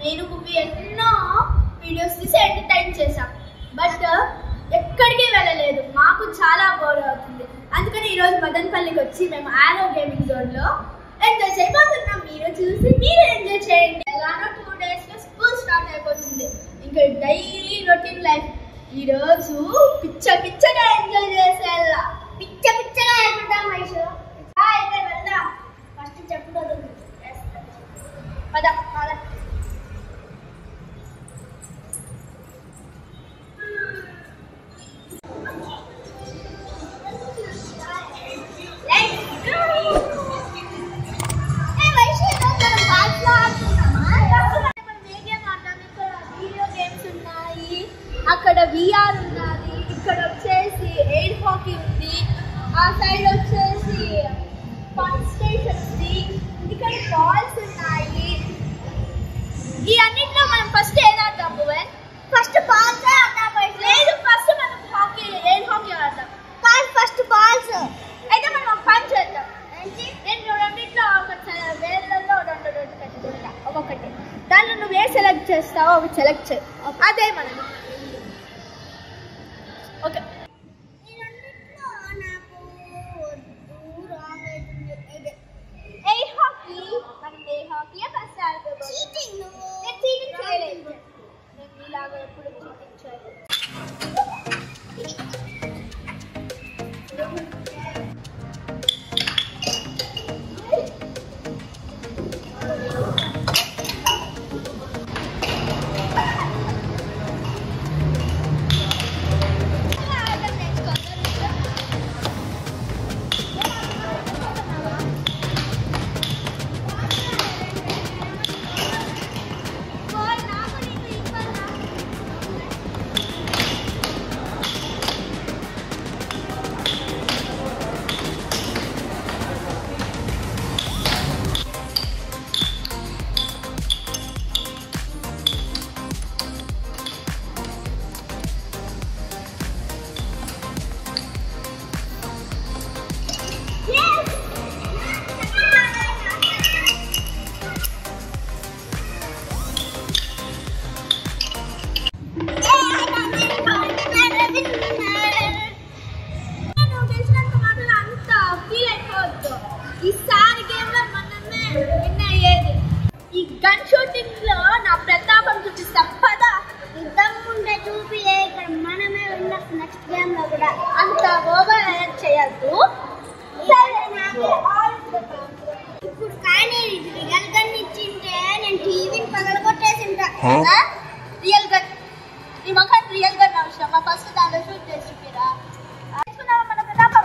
నేను మూవీ ఎన్నో వీడియోస్ తీసి ఎంటర్టైన్ చేశాం. బట్ ఎక్కడికి వెళ్ళలేదు. మాకు చాలా బోర్ అవుతుంది. అందుకని ఈరోజు మదనపల్లికి వచ్చి మేము ఆరో గేమింగ్ జోన్లో ఎంజాయ్ చేయబోతున్నాం. మీరు చూసి మీరు ఎంజాయ్ చేయండి. ఎలానో 2 daysలో స్కూల్ స్టార్ట్ అయిపోతుంది. ఇంకా డైలీ రొటీన్ లైఫ్. ఈరోజు పిచ్చగా ఎంజాయ్ చేసేలా పిచ్చగా అయిపోతాం. మైషు అయితే వెళ్దాం. ఫస్ట్ చెప్పుకోదు పద పద. అక్కడ విఆర్ ఉన్నది, ఇక్కడ వచ్చేసి ఎయిర్ హాకీ ఉంది, ఆ సైడ్ వచ్చేసి ఫన్ స్టేషన్ ఉంది, ఇక్కడ బాల్స్ ఉన్నాయి. ఈ అన్నింటిలో మనం ఫస్ట్ ఏది ఆడతాం భువన్? ఫస్ట్ బాల్స్ ఆడతాం. లేదు, ఫస్ట్ మనం హాకీ ఎయిర్ హాకీ ఆడతాం. ఫస్ట్ బాల్స్ అయితే మనం ఒక పని చేద్దాం. నేను రెండింటిలో వేళ్ళల్లో ఒక్కొక్కటి. దాంట్లో నువ్వు ఏ సెలెక్ట్ చేస్తావో అవి సెలెక్ట్ చేయి. అదే మనం ఓకే. ఎయిర్ హాకీ మనం ఎయిర్ హాకీ ఫస్ట్ ఆడతాం. చీటింగ్ చేయలేదు. నేను ఇలాగ ఎప్పుడు చీటింగ్ చేయలేదు. ఈసారి గేమ్లో మనమే విన్ అయ్యేది. ఈ గన్ షూటింగ్ లో నా ప్రతాపం చూపిస్తా. పద దమ్ముంటే చూపి ఇక్కడ మనమే విన్న. నెక్స్ట్ గేమ్ లో కూడా అంత ఓవర్ యాక్ట్ చేయొద్దు. ఇప్పుడు కానీ రియల్ గన్ ఇచ్చింటే నేను టీవీని పగలగొట్టేసింటా. రియల్ గన్ ఈ మొఖం రియల్ గన్ అవసరం. ఫస్ట్ దాంట్లో షూట్ చేసి చూపిరా. మన ప్రతాపం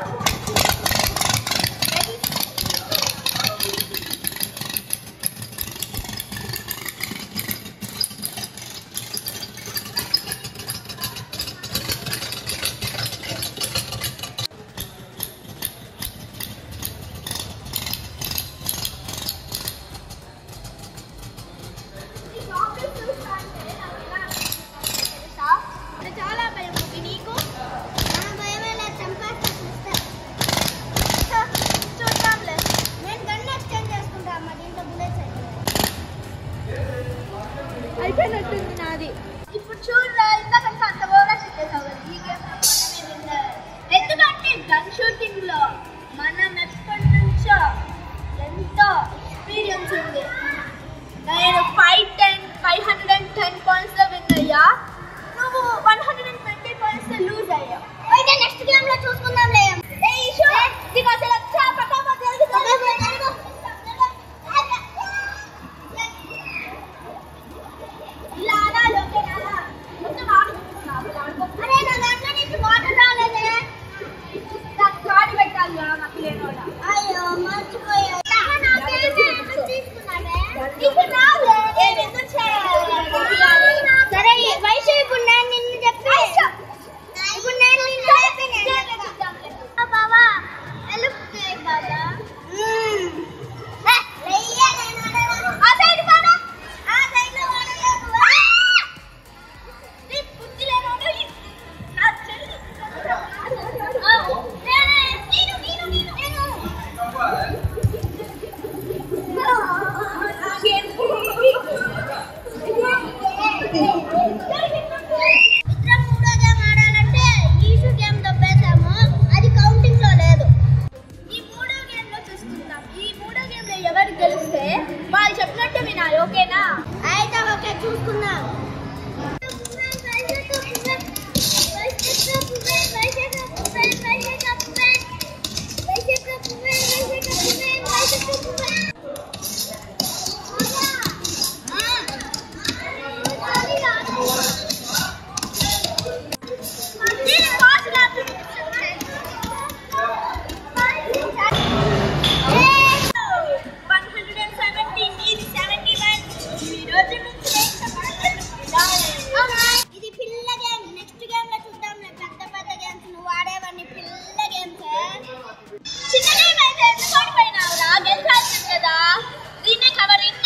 చాలా భయం. నీకు చూద్దాంలే. నేను గన్ ఎక్స్చేంజ్ చేసుకుంటా. అమ్మ దీంట్లో బుల్లెట్స్ అయిపోయినట్టుంది నాది. ఇప్పుడు చూడరా, ఇంతకంటే అంత ఓవర్ చేసేసావు. ఈ గేమ్ ఎందుకంటే గన్ షూటింగ్ లో మనం ఎప్పటి నుంచో ఎంతో ఎక్స్పీరియన్స్ ఉంది. నేను 510 పాయింట్స్ లో విన్ అయ్యా. నువ్వు 120 పాయింట్స్ లో లూజ్ అయ్యావు. అయితే నెక్స్ట్ గేమ్ లో చూసుకుందాంలే. అయ్యో మర్చిపోయా. సరే వైషు, ఇప్పుడు నేను నిన్ను చెప్పి ఇప్పుడు నేను నిన్ను బాబా హెల్ప్ చేయి బాబా. ఆ సైడ్ బాబా, ఆ సైడ్ లో చిన్న గేమ్ అయితే ఎందుకు ఓడిపోయినావురా? గెలిచాల్సింది కదా. దీన్నే కవరింగ్